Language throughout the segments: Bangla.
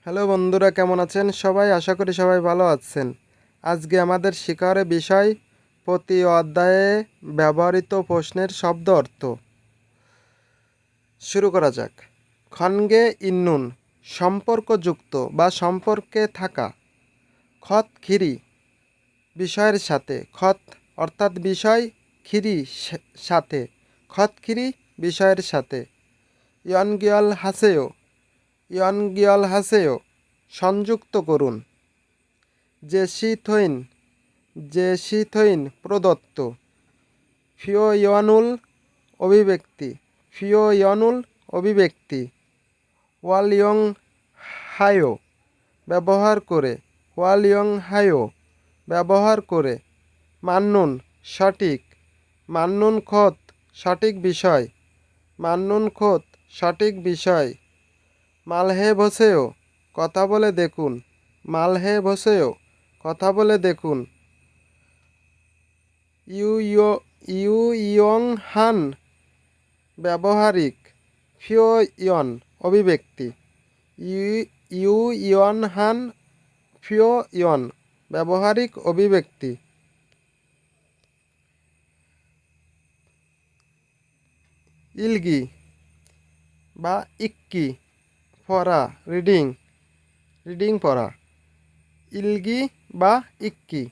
হ্যালো বন্ধুরা, কেমন আছেন সবাই? আশা করি সবাই ভালো আছেন। আজকে আমাদের শিকারের বিষয় প্রতি অধ্যায়ে ব্যবহৃত প্রশ্নের শব্দ অর্থ। শুরু করা যাক। খনগে ইন্নুন সম্পর্কযুক্ত বা সম্পর্কে থাকা। খত খিরি বিষয়ের সাথে। খত অর্থাৎ বিষয়, খিরি সাথে। খত খিরি বিষয়ের সাথে। ইয়নগিয়ল হাসেও ইয়নগিয়ল হাসেও সংযুক্ত করুন। জেসিথইন প্রদত্ত। ফিওয়নুল অভিব্যক্তি। ফিওয়নুল অভিব্যক্তি। ওয়ালিয়ং হায়ো ব্যবহার করে। ওয়ালিয়ং হায়ো ব্যবহার করে। মান্নুন সঠিক। মান্নুন খোত সঠিক বিষয়। মান্নুন খোত সঠিক বিষয়। মালহে বসেও কথা বলে দেখুন। মালহে বসেও কথা বলে দেখুন। ইয়ং হান ব্যবহারিক। ফিওয়ন অভিব্যক্তি। ইয়ন হান ফিওয়ন ব্যবহারিক অভিব্যক্তি। ইলগি বা ইক্কি পড়া, রিডিং পড়া। ইলগি বা ইক্কি।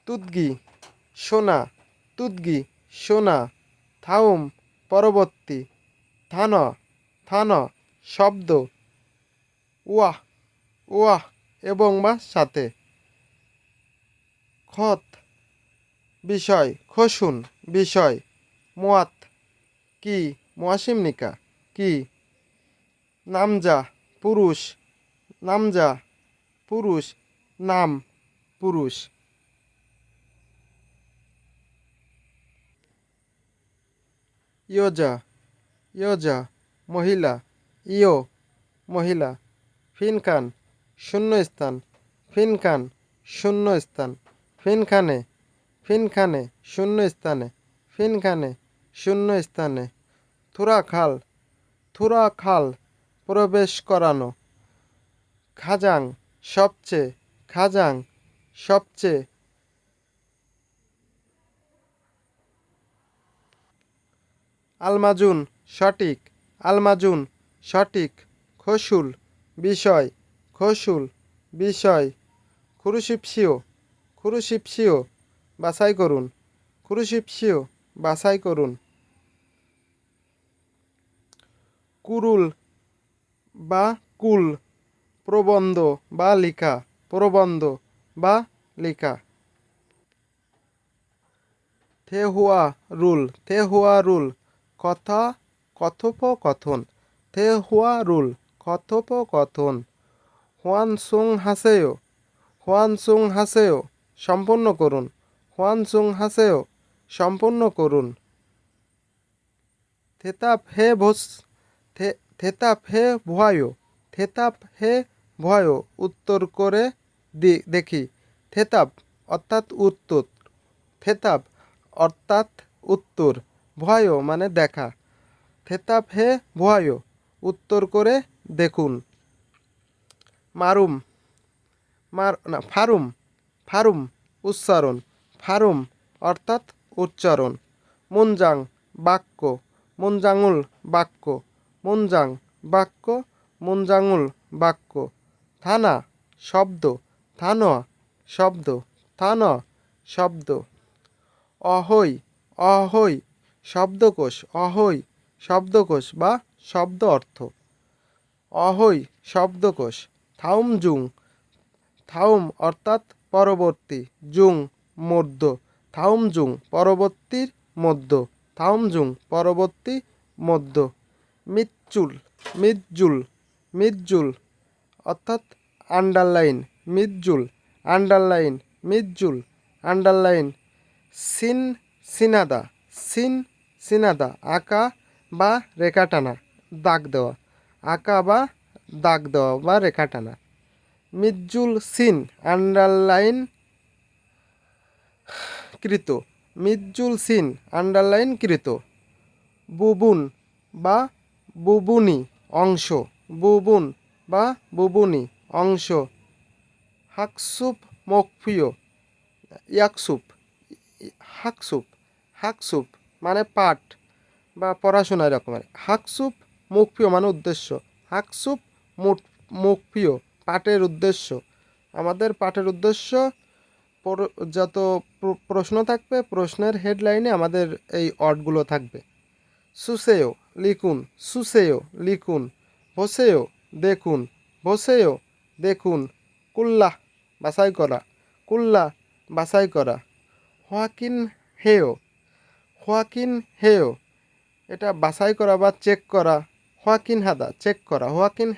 তুদগি শোনা। তুদগি শোনা। থাউম পরবর্তী। থান শব্দ। ওয়াহ ওয়াহ এবং বা সাথে। খত বিষয়। খসুন বিষয়। মোয়াত কি। মোয়াসিমনিকা কি। নামজা পুরুষ। নামজা পুরুষ। নাম পুরুষ। ইয়োজা মহিলা। ইয়ো মহিলা। ফিনকান শূন্যস্থান। ফিনকান শূন্যস্থান। ফিনখানে শূন্যস্থানে। ফিনখানে শূন্যস্থানে। থুরা খাল প্রবেশ করানো। খাজাং সবচেয়ে। খাজাং সবচেয়ে। আলমাজুন সঠিক। আলমাজুন সঠিক। খসুল বিষয়। খসুল বিষয়। খুরুশিপসিও বাছাই করুন। খুরুশিপসিও বাছাই করুন। কুরুল বা কুল প্রবন্ধ বা লেখা। প্রবন্ধ বা লেখা। থেহুয়া রুল কথোপকথন। থেহুয়া রুল কথোপকথন। হোয়ানসুং হাসেও সম্পন্ন করুন। হোয়ানসুং হাসেও সম্পন্ন করুন। থেতাপ হে ভয় উত্তর করে দেখি। থেতাপ অর্থাৎ উত্তর। থেতাপ অর্থাৎ উত্তর। ভয় মানে দেখা। থেতাপ হে ভয় উত্তর করে দেখুন। ফারুম উচ্চারণ। ফারুম অর্থাৎ উচ্চারণ। মুনজাং বাক্য। মুনজাঙুল বাক্য। মুনজাং বাক্য। মুনজাঙুল বাক্য। থানা শব্দ। থানোয়া শব্দ। থান শব্দ। অহৈ শব্দকোষ। অহৈ শব্দকোষ বা শব্দ অর্থ। অহৈ শব্দকোষ। থাউম অর্থাৎ পরবর্তী। জুং মধ্য। থাউমজুং পরবর্তীর মধ্য। থাউমজুং পরবর্তী মধ্য। মিৎজুল অর্থাৎ আন্ডারলাইন। মিৎজুল আন্ডারলাইন। সিনাদা আঁকা বা রেখা টানা, দাগ দেওয়া। আঁকা বা দাগ দেওয়া বা রেখা টানা। মিৎজুল সিন আন্ডারলাইন কৃত। মিৎজুল সিন আন্ডারলাইন কৃত। বুবুন বা বুবুনি অংশ। বুবুন বা বুবুনি অংশ। হাকসুপ মকফিও ইয়াকসুপ হাকসুপ হাকসুপ মানে পাঠ বা পড়াশোনা এরকমের। হাকসুপ মুখপ্রিয় মানে উদ্দেশ্য। হাকসুপ মুখপ্রিয় পাঠের উদ্দেশ্য। আমাদের পাঠের উদ্দেশ্য যত প্রশ্ন থাকবে প্রশ্নের হেডলাইনে আমাদের এই অর্ডগুলো থাকবে। সুসেও লিখুন, সুসেও লিখুন। বসেও দেখুন, বসেও দেখুন। কুল্লা বাছাই করা, কুল্লা বাছাই করা। হোয়াকিন হেও, হোয়াকিন হেও এটা বাছাই করা বা চেক করা। হোয়াকিন হাদা চেক করা, হোয়াকিন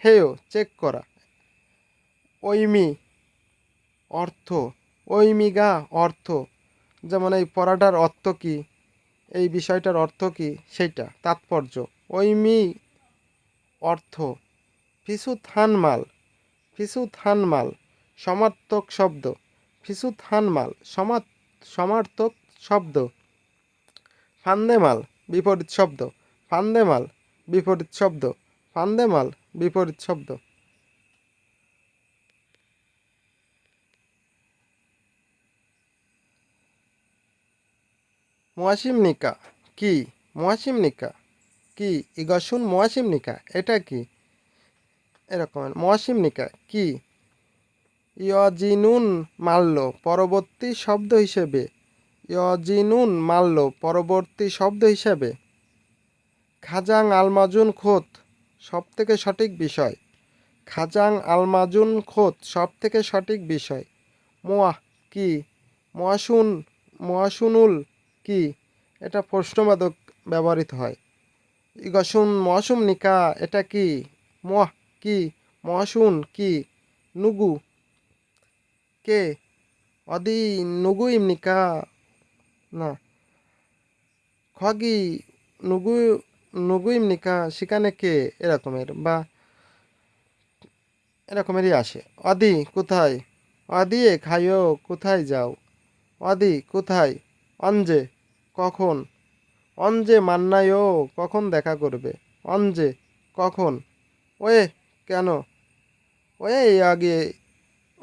হেও চেক করা। ওইমি অর্থ, ওইমিগা অর্থ, যেমন এই পড়াটার অর্থ কী, এই বিষয়টার অর্থ কী সেইটা তাৎপর্য। ওইমি অর্থ। ফিসু থানমাল, ফিসু থানমাল সমার্থক শব্দ। ফিসু থানমাল সমার্থক শব্দ। ফান্দেমাল বিপরীত শব্দ। ফান্দেমাল বিপরীত শব্দ। ফান্দেমাল বিপরীত শব্দ। মোয়াশিমনিকা কি? মোয়াশিমনিকা কি? ইগসুন মোয়াশিমনিকা এটা কি? এরকম মোয়াশিমনিকা কি? ইয়জিনুন মাল্য পরবর্তী শব্দ হিসেবে। ইয়জিনুন মাল্য পরবর্তী শব্দ হিসেবে। খাজাং আলমাজুন খোত সব থেকে সঠিক বিষয়। খাজাং আলমাজুন খোত সব থেকে সঠিক বিষয়। মোয়াহ কি? মোয়াশুন মোয়াশুনুল কি? এটা প্রশ্নবাদক ব্যবহৃত হয়। ইগসুন মৌসুম নিকা এটা কি? মোয়াহ কি? মহাশুন কি? নুগু কে? অদি নুগু ইমনিকা না। খগি নুগু নুগু ইমনিকা সেখানে কে? এরকমের বা এরকমেরই আসে। অদি কোথায়? অদিয়ে খাইও কোথায় যাও? অদি কোথায়? অঞ্জে কখন? অঞ্জে মান্নায়ও কখন দেখা করবে? অঞ্জে কখন? ওয়ে কেন? ওয়ে আগে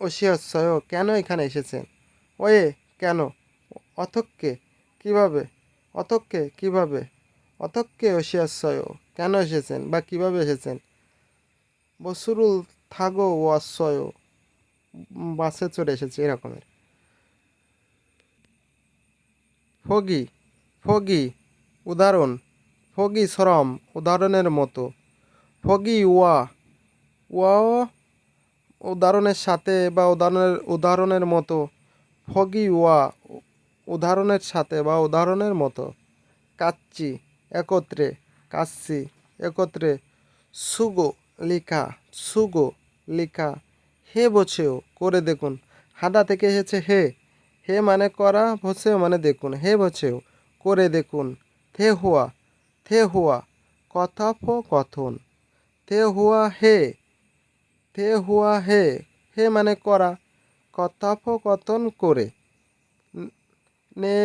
ওসিয়াসয় কেন এখানে এসেছেন? ওয়ে কেন? অথক্কে কিভাবে? অথক্কে কিভাবে? অথক্কে ওসিয়াসয় কেন এসেছেন বা কিভাবে এসেছেন? বসুরুল থাগো ওয়াসয় বাসে চড়ে এসেছে এরকমের। ফগি ফগি উদাহরণ। ফগি শ্রম উদাহরণের মতো। ফগি ওয়া ওয়া উদাহরণের সাথে বা উদাহরণের মতো। ফগি ওয়া উদাহরণের সাথে বা উদাহরণের মতো। কাচ্চি একত্রে, কাচ্চি একত্রে। সুগো লিখা, সুগো লিখা। হে বছেও করে দেখুন। হাদা থেকে এসেছে হে। হে মানে করা, বছেও মানে দেখুন। হে বছেও করে দেখুন। থে হুয়া কথোপকথন। থে হুয়া হে, থে হুয়া হে, হে মানে করা, কথোপকথন করে। নে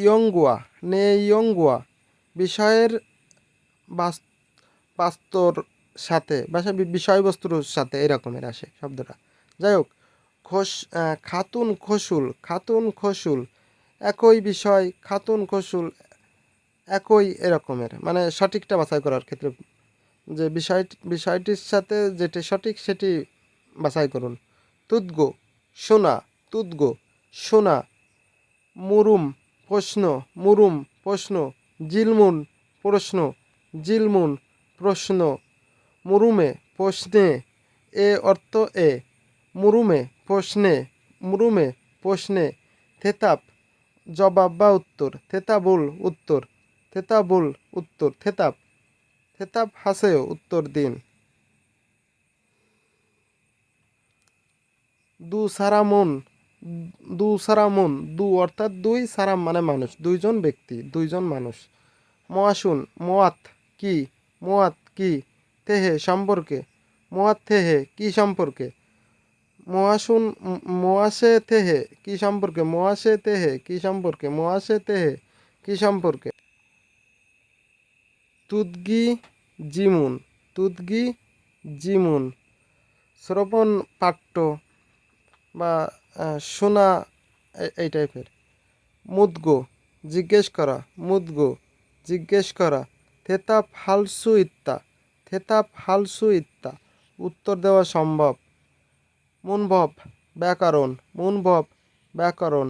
ইয়ঙ্গুয়া, নে ইয়ঙ্গুয়া বিষয়ের বাস্তর সাথে বিষয়বস্তুর সাথে এরকমের আসে শব্দটা। যাই হোক, খাতুন খসুল, খাতুন খসুল একই বিষয়। খাতুন খসুল একই এরকমের মানে সঠিকটা বাছাই করার ক্ষেত্রে যে বিষয়টির সাথে যেটি সঠিক সেটি বাছাই করুন। তুদগো শোনা, তুদগো শোনা। মুরুম প্রশ্ন, মুরুম প্রশ্ন। জিলমুন প্রশ্ন, জিলমুন প্রশ্ন। মুরুমে প্রশ্নে, এ অর্থ এ। মুরুমে প্রশ্নে, মুরুমে প্রশ্নে। থেতাপ জবাব বা উত্তর। থেতাবুল উত্তর, থেতাবুল উত্তর। থেতাপ থেতাপ হাসেও উত্তর দিন। দু সারামুন, দু সারামুন দু অর্থাৎ দুই, সারাম মানে মানুষ, দুইজন ব্যক্তি, দুইজন মানুষ। মোয়াশুন মোয়াত কি? মোয়াত কি? তেহে সম্পর্কে। মোয়াত থেহে কি সম্পর্কে? মোয়াশুন মোয়াশে তেহে কি সম্পর্কে? মোয়াশে তেহে কি সম্পর্কে? মোয়াশে তেহে কি সম্পর্কে? তুদগি জিমুন, তুদগি জিমুন শ্রবণ পাঠ্য বা শোনা এই টাইপের। মুদগো জিজ্ঞেস করা, মুদগো জিজ্ঞেস করা। থেতা ফালসু ইত্তা, থেতা ফালসু ইত্তা উত্তর দেওয়া সম্ভব। মুনভব ব্যাকরণ, মুনভব ব্যাকরণ।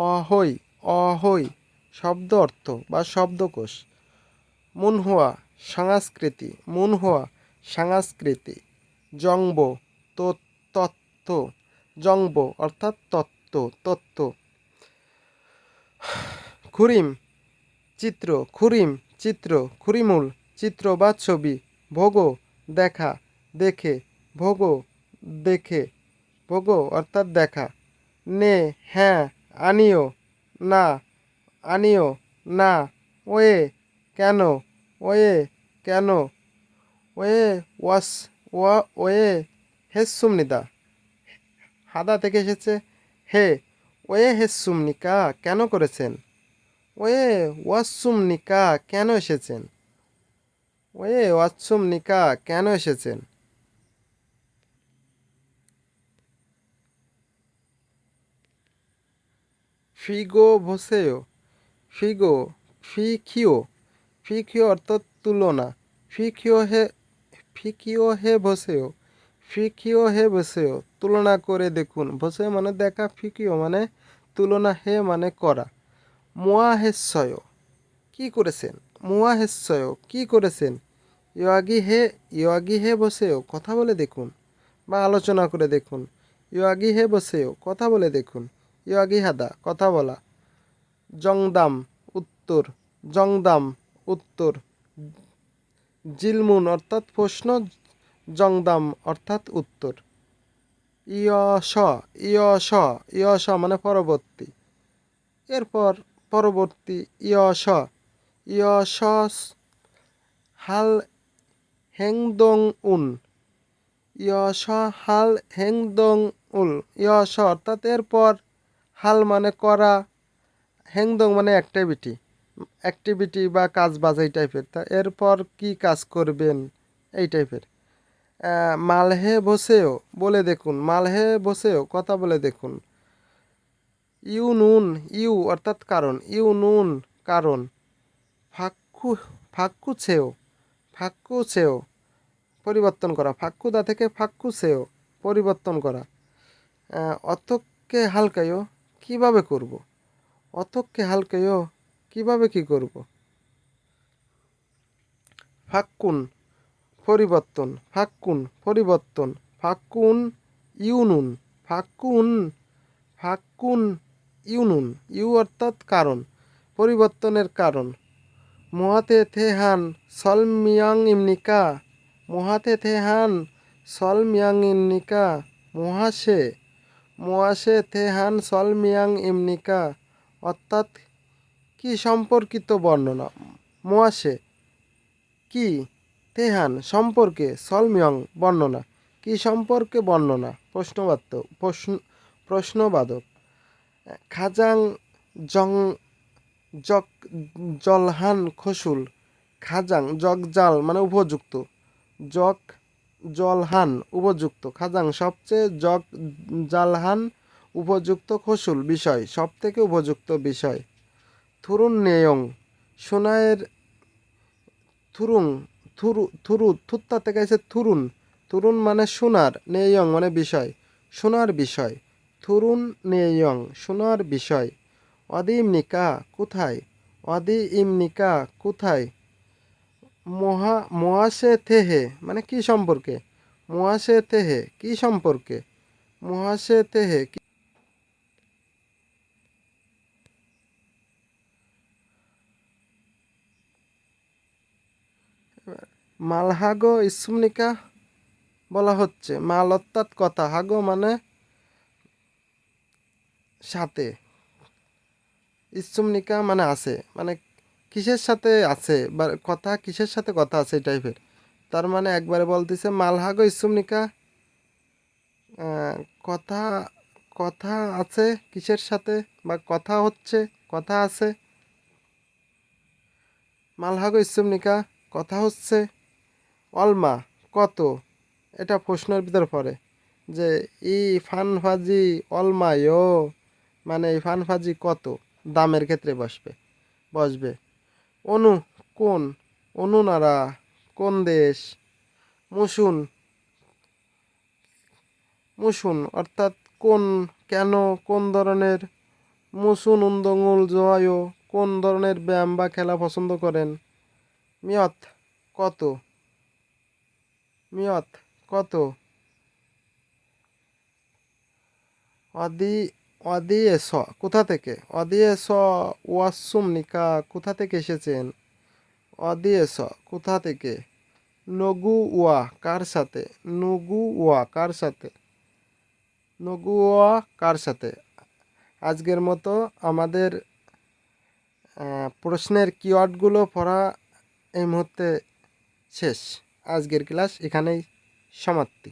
অহৈ, অহৈ শব্দ অর্থ বা শব্দকোষ। মুনহুয়া সংস্কৃতি, মুনহুয়া সংস্কৃতি। জংব তত্ত্ব, জংব অর্থাৎ তত্ত্ব, তত্ত্ব। খুরিম চিত্র, খুরিম চিত্র, খুরিমুল চিত্র বা ছবি। ভোগো দেখা, দেখে, ভোগো দেখে, ভোগো অর্থাৎ দেখা। নে হ্যাঁ, আনিও না, আনিও না। ওয়ে কেন, ওয়ে কেন। ওয়ে ওয়াস, ওয়ে হেসুমনিদা হাদা থেকে এসেছে হে। ওয়ে হেসুমনিকা কেন করেছেন। ওয়ে ওয়াসুমনিকা কেন এসেছেন, ওয়ে ওয়াসুমনিকা কেন এসেছেন। ফিগো ভসেও, ফিগো ফিখিও, ফিখিও অর্থাৎ তুলনা। ফিখিও হে, ফিখিও হে বসেও, ফিখিও হে বসেও তুলনা করে দেখুন। বসেও মানে দেখা, ফিকিও মানে তুলনা, হে মানে করা। মুয়াহেশ্বয় কি করেছেন, মুয়াহেশ্বয় কি করেছেন। ইয়াগি হে, ইয়াগি হে বসেও কথা বলে দেখুন বা আলোচনা করে দেখুন। ইয়াগি হে বসেও কথা বলে দেখুন। ইয়াগি হাদা কথা বলা। জংদাম উত্তর, জংদাম উত্তর। জিলমুন অর্থাৎ প্রশ্ন, জংদাম অর্থাৎ উত্তর। ইয়স, ইয়স, ইয়স মানে পরবর্তী। এরপর পরবর্তী ইয়স, ইয়স হাল হেংদং উন, ইয়স হাল হেংদং উল। ইয়স অর্থাৎ এরপর, হাল মানে করা, হেংদং মানে অ্যাক্টিভিটি, অ্যাক্টিভিটি বা কাজ বাজ এই টাইপের। তা এরপর কি কাজ করবেন এই টাইপের। মালহে বসেও বলে দেখুন, মালহে বসেও কথা বলে দেখুন। ইউ নুন, ইউ অর্থাৎ কারণ, ইউ নুন কারণ। ফাক্কু, ফাক্কু ছেও, ফাক্কু ছেও পরিবর্তন করা। ফাক্কুদা থেকে ফাক্কু ছেও পরিবর্তন করা। অতককে হালকায়ও কিভাবে করব, অতককে হালকায়ও কিভাবে কি করব। ফাক্কুন পরিবর্তন, ফাক্কুন পরিবর্তন। ফাক্কুন ইউনুন, ফাক্কুন, ফাক্কুন ইউনুন, ইউ অর্থাৎ কারণ, পরিবর্তনের কারণ। মহাতে থেহান সল মিয়াং ইমনিকা, মহাতে থেহান সল মিয়াং ইমনিকা। মহাসে, মহাসে থেহান সল মিয়াং ইমনিকা অর্থাৎ কি সম্পর্কিত বর্ণনা। মহাসে কি, তেহান সম্পর্কে, সলমিয়ং বর্ণনা, কি সম্পর্কে বর্ণনা। প্রশ্নবাদ্য, প্রশ্নবাদক। খাজাং জং জক জলহান খসুল। খাজাং জগজাল মানে উপযুক্ত, জক জলহান উপযুক্ত। খাজাং সবচেয়ে, জগ জালহান উপযুক্ত। খসুল বিষয়, সব থেকে উপযুক্ত বিষয়। থুরুন নেয়ং সোনায়ের, থুরুং থুরু থুত্তা থেকে আছে থুরুন, থুরুন মানে সোনার, নেয়ং মানে বিষয়, সোনার বিষয়। থুরুন নেয়ং সোনার বিষয়। অদি ইমনিকা কোথায়, অদি ইমনিকা কোথায়। মহাসে থেহে মানে কি সম্পর্কে, মহাসে থেহে কি সম্পর্কে, মহাসে থেহে। মালহাগো ইসমনিকা বলা হচ্ছে। মাল অর্থাৎ কথা, হাগো মানে সাথে, ইসমনিকা মানে আছে, মানে কিসের সাথে আছে বা কথা, কিসের সাথে কথা আছে এই টাইপের। তার মানে একবারে বলতেছে মালহাগো ইসমনিকা কথা, কথা আছে কিসের সাথে বা কথা হচ্ছে, কথা আছে। মালহাগো ইসমনিকা কথা হচ্ছে। অলমা কত, এটা প্রশ্নের ভিতর পড়ে যে ই ফানফাজি অলমায়ো, মানে এই ফানফাজি কত, দামের ক্ষেত্রে বসবে। অনু কোন, অনুনারা কোন দেশ। মুসুন, মুসুন অর্থাৎ কোন, কেন, কোন ধরনের। মুসুন উন্দঙুল জোয়ায়ো কোন ধরনের ব্যায়াম বা খেলা পছন্দ করেন। মিয়ত কত, মিয়ত কত। অদি, অদিয়েস কোথা থেকে, অদিয়েস ওয়াসুম নিকা কোথা থেকে এসেছেন। অদিয়েস কোথা থেকে। নগু ওয়া কার সাথে, নগু ওয়া কার সাথে, নগু ওয়া কার সাথে। আজকের মতো আমাদের প্রশ্নের কিওয়ার্ডগুলো পড়া এই মুহূর্তে শেষ। আজকের ক্লাস এখানেই সমাপ্তি।